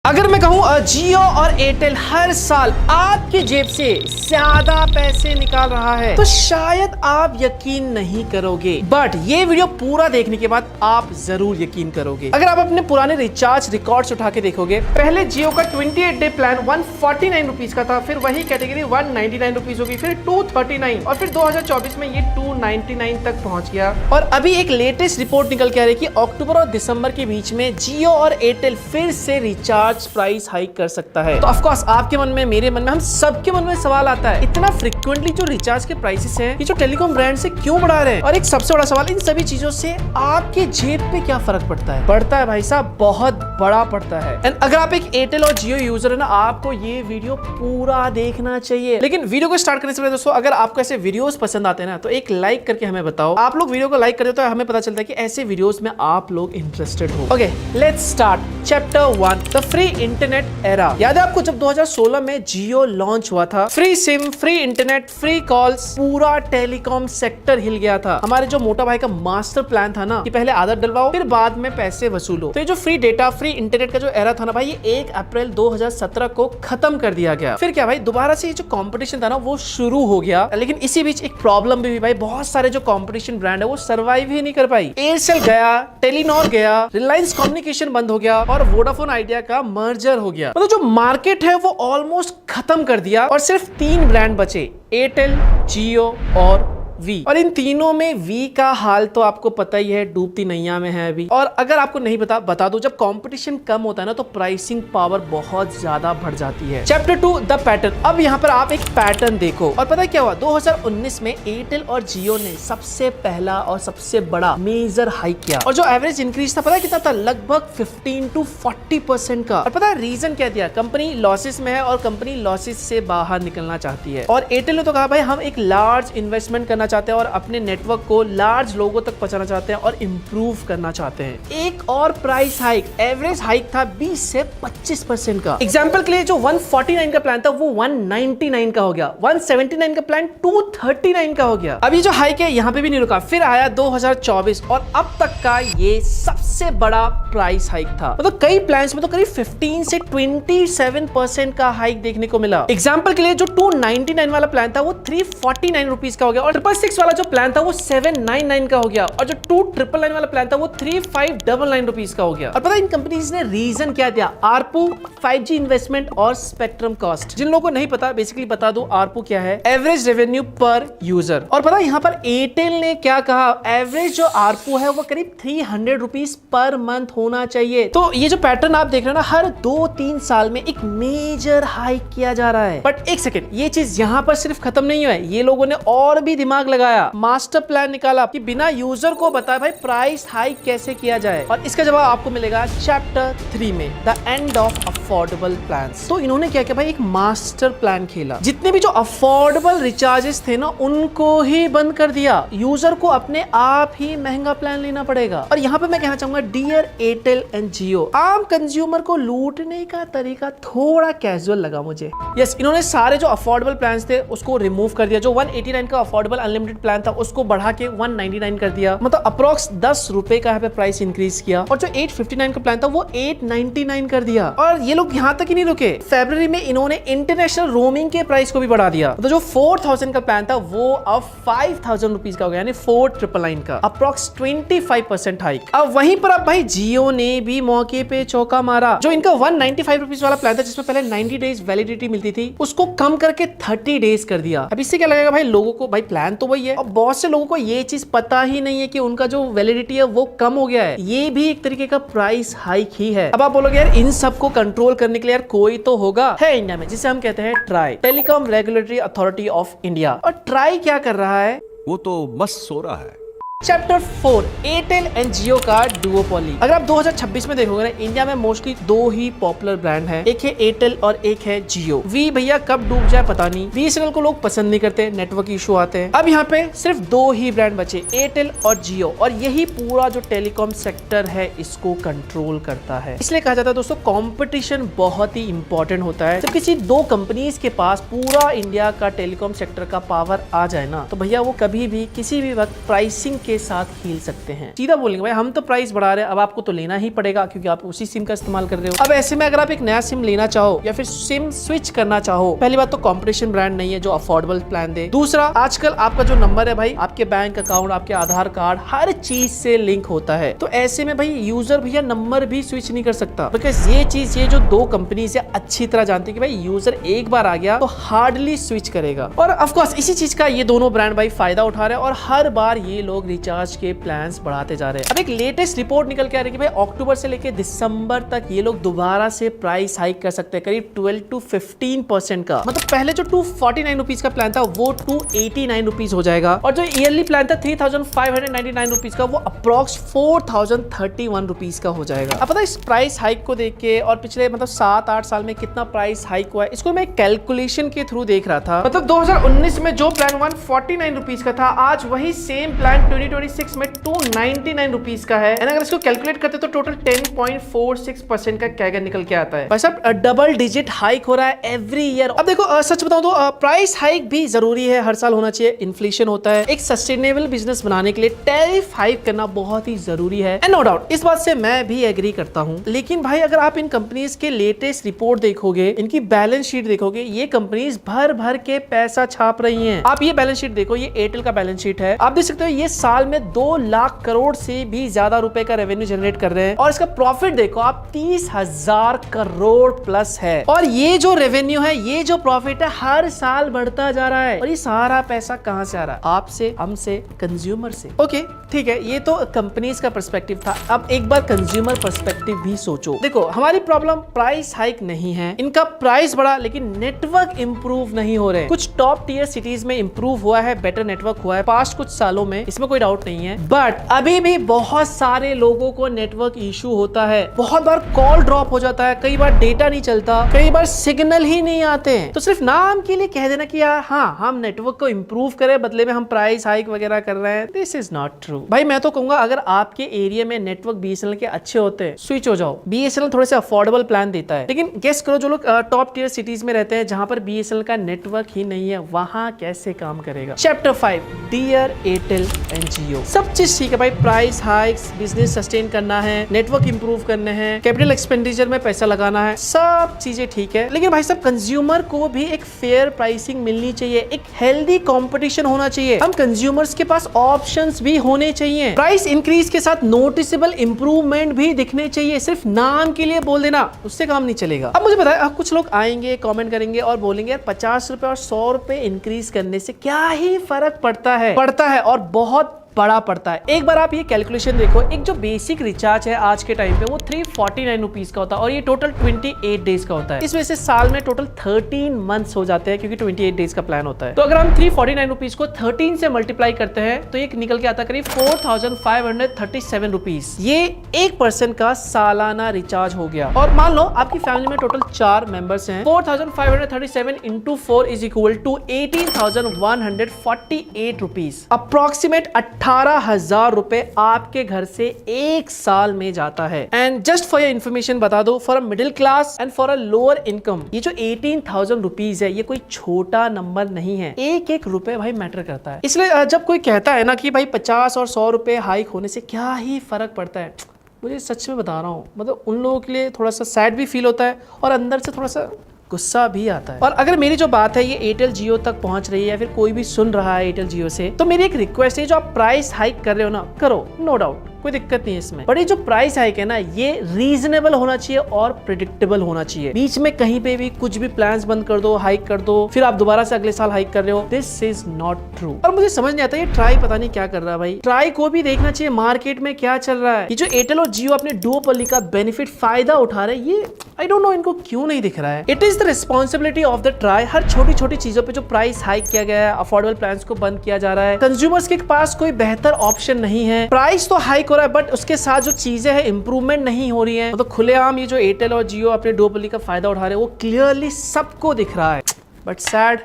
अगर मैं कहूँ जियो और एयरटेल हर साल आपकी जेब से ज्यादा पैसे निकाल रहा है तो शायद आप यकीन नहीं करोगे, बट ये वीडियो पूरा देखने के बाद आप जरूर यकीन करोगे। अगर आप अपने पुराने रिचार्ज रिकॉर्ड्स उठा के देखोगे, पहले जियो का 28 डे प्लान 149 रुपीज का था, फिर वही कैटेगरी 199 रुपीज होगी, फिर 239 और फिर 2024 में ये 299 तक पहुंच गया। और अभी एक लेटेस्ट रिपोर्ट निकल के आ रही है कि अक्टूबर और दिसंबर के बीच में जियो और एयरटेल फिर से रिचार्ज प्राइस हाइक कर सकता है। तो ऑफ कोर्स आपके मन में, मेरे मन में, हम सबके मन में सवाल आता है, इतना फ्रिक्वेंटली जो रिचार्ज के प्राइसेस हैं, ये जो टेलीकॉम ब्रांड से क्यों बढ़ा रहे हैं? और एक सबसे बड़ा सवाल, इन सभी चीजों से आपके जेब पे क्या फर्क पड़ता है? पड़ता है भाई साहब, बहुत बड़ा पड़ता है। एंड अगर आप एक एयरटेल और जियो यूजर है ना, आपको ये वीडियो पूरा देखना चाहिए। लेकिन वीडियो को स्टार्ट करने से पहले दोस्तों, अगर आपको ऐसे वीडियोस पसंद आते हैं ना, तो एक लाइक करके हमें बताओ। आप लोग वीडियो को लाइक कर देते हो तो हमें पता चलता है कि ऐसे वीडियोस में आप लोग इंटरेस्टेड हो। Okay, let's start. Chapter 1, the free internet era. याद है आपको जब 2016 में जियो लॉन्च हुआ था, free SIM, free internet, free calls, पूरा टेलीकॉम सेक्टर हिल गया था। हमारे जो मोटा भाई का मास्टर प्लान था ना कि पहले आदत डलवाओ फिर बाद में पैसे वसूलो, तो ये जो फ्री डेटा, फ्री इंटरनेट का जो एरा था ना भाई, ये 1 अप्रैल 2017 को खत्म कर दिया गया। फिर क्या भाई, दोबारा से ये जो कंपटीशन था ना वो शुरू हो गया। लेकिन इसी बीच एक प्रॉब्लम भी हुई भाई, बहुत सारे जो कंपटीशन ब्रांड है वो सर्वाइव ही नहीं कर पाई। एयरसेल गया, टेलीनॉर गया, रिलायंस कम्युनिकेशन बंद हो गया और वोडाफोन आइडिया का मर्जर हो गया। मतलब जो मार्केट है वो ऑलमोस्ट खत्म कर दिया और सिर्फ 3 ब्रांड बचे, एयरटेल, जियो और वी। और इन तीनों में वी का हाल तो आपको पता ही है, डूबती नैया में है अभी। और अगर आपको नहीं बता दो, जब कंपटीशन कम होता है ना तो प्राइसिंग पावर बहुत ज्यादा बढ़ जाती है। Chapter 2, the pattern. अब यहाँ पर आप एक पैटर्न देखो। और पता है क्या हुआ, 2019 में एयरटेल और जियो ने सबसे पहला और सबसे बड़ा मेजर हाइक किया और जो एवरेज इंक्रीज था पता है कितना था, लगभग 15 to 40% का। और पता है रीजन क्या दिया, कंपनी लॉसेस में है और कंपनी लॉसेस से बाहर निकलना चाहती है। और एयरटेल ने तो कहा भाई हम एक लार्ज इन्वेस्टमेंट करना चाहते हैं और अपने नेटवर्क को लार्ज लोगों तक पहुंचाना चाहते हैं और इंप्रूव करना चाहते हैं। एक और प्राइस हाइक, एवरेज हाइक था 20 से 25% का। एग्जांपल के लिए जो 149 का प्लान था वो 199 का हो गया, 179 का प्लान 239 का हो गया। अभी जो हाइक है यहाँ पे भी नहीं रुका, फिर आया 2024 और अब तक का ये सबसे बड़ा प्राइस हाइक था। मतलब कई प्लान्स में तो करीब 15 से 27% का हाइक देखने को मिला। एग्जांपल के लिए जो 299 वाला प्लान था वो 349 रुपीज का हो गया और 666 वाला जो प्लान था वो 799 का हो गया और जो 2999 वाला प्लान था वो 3599 रुपीज का हो गया। और पता है इन कंपनीज ने रीजन क्या दिया, आरपू, 5G इन्वेस्टमेंट और स्पेक्ट्रम कॉस्ट। जिन लोगों को नहीं पता, बेसिकली बता दो, आरपू क्या है, एवरेज रेवेन्यू पर यूजर। और पता है यहाँ पर एयरटेल ने क्या कहा, एवरेज जो आरपू है वो करीब 300 रुपीज पर मंथ होना चाहिए। तो ये जो पैटर्न आप देख रहे हो ना, हर 2-3 साल में एक मेजर हाइक किया जा रहा है। बट एक सेकेंड, ये चीज यहाँ पर सिर्फ खत्म नहीं हुआ है, ये लोगों ने और भी दिमाग लगाया, मास्टर प्लान निकाला कि बिना यूजर को बताए भाई प्राइस हाइक कैसे किया जाए। और इसका जवाब आपको मिलेगा चैप्टर 3 में, the end of affordable plans. तो इन्होंने क्या किया भाई, एक मास्टर प्लान खेला, जितने भी जो अफोर्डेबल रिचार्जेस थे ना उनको ही बंद कर दिया, यूजर को अपने आप ही महंगा प्लान लेना पड़ेगा। और यहाँ पे मैं कहना चाहूंगा, डियर एयरटेल एंड जियो, आम कंज्यूमर को लूटने का तरीका थोड़ा कैजुअल लगा मुझे। यस, इन्होंने सारे जो अफोर्डेबल प्लान थे उसको रिमूव कर दिया। जो 189 का अफोर्डेबल अनलिमिटेड प्लान था उसको बढ़ा के 199 कर दिया, मतलब अप्रोक्स 10 रुपए का यहाँ पे प्राइस इंक्रीज किया। और जो 859 का प्लान था वो 899 कर दिया। और ये लोग यहाँ तक ही नहीं रुके, फरवरी में इन्होंने इंटरनेशनल रोमिंग के प्राइस को भी बढ़ा दिया। तो जो 4000 का प्लान था वो अब 5000 रुपीज का हो गया, यानी 4999 का, अप्रोक्स 25% हाइक। अब वहीं पर अब भाई जियो ने भी मौके पे चौका मारा। जो इनका 195 रुपीज वाला प्लान था जिसमें पहले 90 डेज वैलिडिटी मिलती थी, उसको कम करके 30 डेज कर दिया। अब इससे क्या लगेगा भाई, लोगों को भाई प्लान तो वही है और बहुत से लोगों को ये चीज पता ही नहीं है कि उनका जो वैलिडिटी है वो कम हो गया है। ये भी एक तरीके का प्राइस हाइक ही है। अब आप बोलोगे यार इन सब को कंट्रोल करने के लिए यार कोई तो होगा, है इंडिया में, जिसे हम कहते हैं try, telecom regulatory authority of India. और ट्राई क्या कर रहा है, वो तो मस्त सो रहा है। चैप्टर 4, एयरटेल एंड जियो का डुओपोली। अगर आप 2026 में देखोगे ना, इंडिया में मोस्टली 2 ही पॉपुलर ब्रांड हैं, एक है एयरटेल और एक है जियो। वी भैया कब डूब जाए पता नहीं, बीएसएनएल को लोग पसंद नहीं करते, नेटवर्क इशू आते हैं। अब यहाँ पे सिर्फ 2 ही ब्रांड बचे, एयरटेल और जियो, और यही पूरा जो टेलीकॉम सेक्टर है इसको कंट्रोल करता है। इसलिए कहा जाता है दोस्तों, कॉम्पिटिशन बहुत ही इंपॉर्टेंट होता है। जब किसी 2 कंपनीज के पास पूरा इंडिया का टेलीकॉम सेक्टर का पावर आ जाए ना, तो भैया वो कभी भी किसी भी वक्त प्राइसिंग के साथ खेल सकते हैं। सीधा बोलेंगे भाई हम तो प्राइस बढ़ा रहे हैं, अब आपको तो लेना ही पड़ेगा क्योंकि आप उसी सिम का इस्तेमाल कर रहे हो। अब ऐसे में अगर आप एक नया सिम लेना चाहो या फिर सिम स्विच करना चाहो, पहली बात तो कंपटीशन ब्रांड नहीं है जो अफोर्डेबल प्लान दे। दूसरा, आजकल आपका जो नंबर है भाई आपके बैंक अकाउंट, आपके आधार कार्ड, हर चीज से लिंक होता है। तो ऐसे में भाई यूजर भैया नंबर भी स्विच नहीं कर सकता, बिकॉज ये जो दो कंपनी से अच्छी तरह जानती है कि भाई यूजर एक बार आ गया तो हार्डली स्विच करेगा। और ऑफ कोर्स इसी चीज का ये दोनों ब्रांड भाई फायदा उठा रहे हैं और हर बार ये लोग रिचार्ज के प्लान्स बढ़ाते जा रहे हैं। अब एक लेटेस्ट रिपोर्ट निकल के आ रही है कि भाई अक्टूबर से लेकर दिसंबर तक ये लोग दोबारा से प्राइस हाइक कर सकते हैं, करीब 12 to 15% का। मतलब पहले जो 249 रुपीज का प्लान था वो 289 रुपीज हो जाएगा और जो ईयरली प्लान था 3599 रुपीज का वो अप्रॉक्स 4031 रुपीज का हो जाएगा। अब पता है इस प्राइस हाइक को देख के और पिछले मतलब 7-8 साल में कितना प्राइस हाइक हुआ है इसको मैं कैलकुलेशन के थ्रू देख रहा था। मतलब 2019 में जो प्लान 149 रुपीज का था, आज वही सेम प्लान 2026 में 299 रुपीज का है। अगर इसको कैलकुलेट करते तो टोटल 10.46% का कैगर निकल के आता है। भाई साहब डबल डिजिट हाइक हो रहा है एवरी ईयर। अब देखो सच बताऊं तो प्राइस हाइक भी जरूरी है, हर साल होना चाहिए, इन्फ्लेशन होता है। एक सस्टेनेबल बिजनेस बनाने के लिए टैरिफ हाइक करना बहुत ही जरूरी है, एंड नो डाउट इस बात से मैं भी एग्री करता हूं। लेकिन भाई अगर आप इन कंपनीज के लेटेस्ट रिपोर्ट देखोगे, इनकी बैलेंस शीट देखोगे, ये कंपनीज भर भर के पैसा छाप रही हैं। आप ये बैलेंस शीट देखो, ये एयरटेल का बैलेंस शीट है, आप देख सकते हो ये साल में 2 लाख करोड़ से भी ज्यादा रुपए का रेवेन्यू जनरेट कर रहे हैं और इसका प्रॉफिट देखो आप 30,000 करोड़ प्लस है। और ये जो रेवेन्यू है, ये जो प्रॉफिट है हर साल बढ़ता जा रहा है और ये सारा पैसा कहां से आ रहा है? आपसे, हमसे, कंज्यूमर से। ओके ठीक है, ये तो कंपनीज का पर्सपेक्टिव था। अब एक बार कंज्यूमर पर्सपेक्टिव भी सोचो। देखो हमारी प्रॉब्लम प्राइस हाइक नहीं है, इनका प्राइस बढ़ा लेकिन नेटवर्क इंप्रूव नहीं हो रहे। कुछ टॉप टीयर सिटीज में इंप्रूव हुआ है, बेटर नेटवर्क हुआ है पास्ट कुछ सालों में, इसमें कोई डाउट नहीं है, बट अभी भी बहुत सारे लोगों को नेटवर्क इशू होता है। बहुत बार कॉल ड्रॉप हो जाता है, कई बार डेटा नहीं चलता, कई बार सिग्नल ही नहीं आते हैं। तो सिर्फ नाम के लिए कह देना कि यार हाँ हम नेटवर्क को इंप्रूव करें, बदले में हम प्राइस हाइक वगैरह कर रहे हैं, दिस इज नॉट ट्रू। भाई मैं तो कहूंगा अगर आपके एरिया में नेटवर्क बीएसएनएल के अच्छे होते हैं, स्विच हो जाओ। बीएसएनएल थोड़े से अफोर्डेबल प्लान देता है, लेकिन गेस करो जो लोग टॉप टीयर सिटीज में रहते हैं जहां पर बीएसएनएल का नेटवर्क ही नहीं है, वहां कैसे काम करेगा? चैप्टर 5 डियर एयरटेल एंड जियो। सब चीज ठीक है भाई, प्राइस हाइक्स, बिजनेस सस्टेन करना है, नेटवर्क इंप्रूव करने हैं, कैपिटल एक्सपेंडिचर में पैसा लगाना है, सब चीजें ठीक है, लेकिन भाई साहब कंज्यूमर को भी एक फेयर प्राइसिंग मिलनी चाहिए, एक हेल्दी कंपटीशन होना चाहिए, हम कंज्यूमर्स के पास ऑप्शंस भी होने चाहिए। प्राइस इंक्रीज के साथ नोटिसेबल इंप्रूवमेंट भी दिखने चाहिए, सिर्फ नाम के लिए बोल देना उससे काम नहीं चलेगा। अब मुझे बताएं, कुछ लोग आएंगे कमेंट करेंगे और बोलेंगे यार 50 रुपए और 100 रुपए इंक्रीज करने से क्या ही फर्क पड़ता है और बहुत बड़ा पड़ता है। एक बार आप ये कैलकुलेशन देखो, एक जो बेसिक रिचार्ज है आज के टाइम पे वो 349 रुपीज का होता है और ये टोटल 28 डेज का होता है। इस वजह से साल में टोटल 13 मंथ्स हो जाते हैं क्योंकि 28 डेज का प्लान होता है। तो अगर हम 349 रुपीज को 13 से मल्टीप्लाई करते हैं तो एक निकल के आता है करीब 4537 रुपीज। ये एक पर्सन का सालाना रिचार्ज हो गया। और मान लो आपकी फैमिली में टोटल 4 मेंबर्स हैं, 4537 into 4 is equal to 18,148 rupees. Approximate 18,000 रुपए आपके घर से एक साल में जाता है। And just for your information बता दो, for a middle class and for a lower income ये जो 18,000 रुपीज है ये कोई छोटा नंबर नहीं है, एक एक रुपए भाई मैटर करता है। इसलिए जब कोई कहता है ना कि भाई 50 और 100 रुपए हाइक होने से क्या ही फर्क पड़ता है, मुझे सच में बता रहा हूँ, मतलब उन लोगों के लिए थोड़ा सा सैड भी फील होता है और अंदर से थोड़ा सा गुस्सा भी आता है। और अगर मेरी जो बात है ये एयरटेल जियो तक पहुंच रही है या फिर कोई भी सुन रहा है एयरटेल जियो से, तो मेरी एक रिक्वेस्ट है, जो आप प्राइस हाइक कर रहे हो ना, करो, नो डाउट, कोई दिक्कत नहीं है इसमें, बट ये जो प्राइस हाइक है ना ये रीजनेबल होना चाहिए और प्रिडिक्टेबल होना चाहिए। बीच में कहीं पे भी कुछ भी प्लान्स बंद कर दो, हाइक कर दो, फिर आप दोबारा से अगले साल हाइक कर रहे हो, दिस इज नॉट ट्रू। और मुझे समझ नहीं आता ये ट्राई पता नहीं क्या कर रहा है भाई। ट्राई को भी देखना चाहिए मार्केट में क्या चल रहा है। ये जो एयरटेल और जियो अपने डुओपोली का बेनिफिट फायदा उठा रहे हैं, ये आई डोंट नो इनको क्यों नहीं दिख रहा है। It is the responsibility of the TRAI. हर छोटी छोटी चीजों पे जो प्राइस हाइक किया गया है, अफोर्डेबल प्लान्स को बंद किया जा रहा है, कंज्यूमर्स के पास कोई बेहतर ऑप्शन नहीं है। प्राइस तो हाइक हो रहा है बट उसके साथ जो चीजें हैं इंप्रूवमेंट नहीं हो रही है। तो खुलेआम ये जो एयरटेल और जियो अपने डुओपोली का फायदा उठा रहे हैं वो क्लियरली सबको दिख रहा है, बट सैड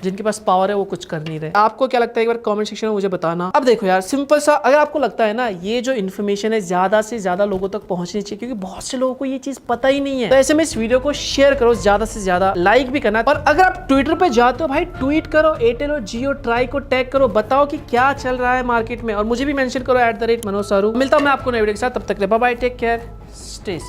जिनके पास पावर है वो कुछ कर नहीं रहे। आपको क्या लगता है एक बार कमेंट सेक्शन में मुझे बताना। अब देखो यार, सिंपल सा, अगर आपको लगता है ना ये जो इन्फॉर्मेशन है ज्यादा से ज्यादा लोगों तक पहुंचनी चाहिए, क्योंकि बहुत से लोगों को ये चीज पता ही नहीं है, तो ऐसे में इस वीडियो को शेयर करो ज्यादा से ज्यादा, लाइक भी करना। और अगर आप ट्विटर पे जाते हो भाई, ट्वीट करो एयरटेल और जियो ट्राई को टैग करो, बताओ कि क्या चल रहा है मार्केट में, और मुझे भी मेंशन करो @मनोज सारू। मिलता हूं मैं आपको नए वीडियो के साथ, तब तक bye bye, take care, stay safe.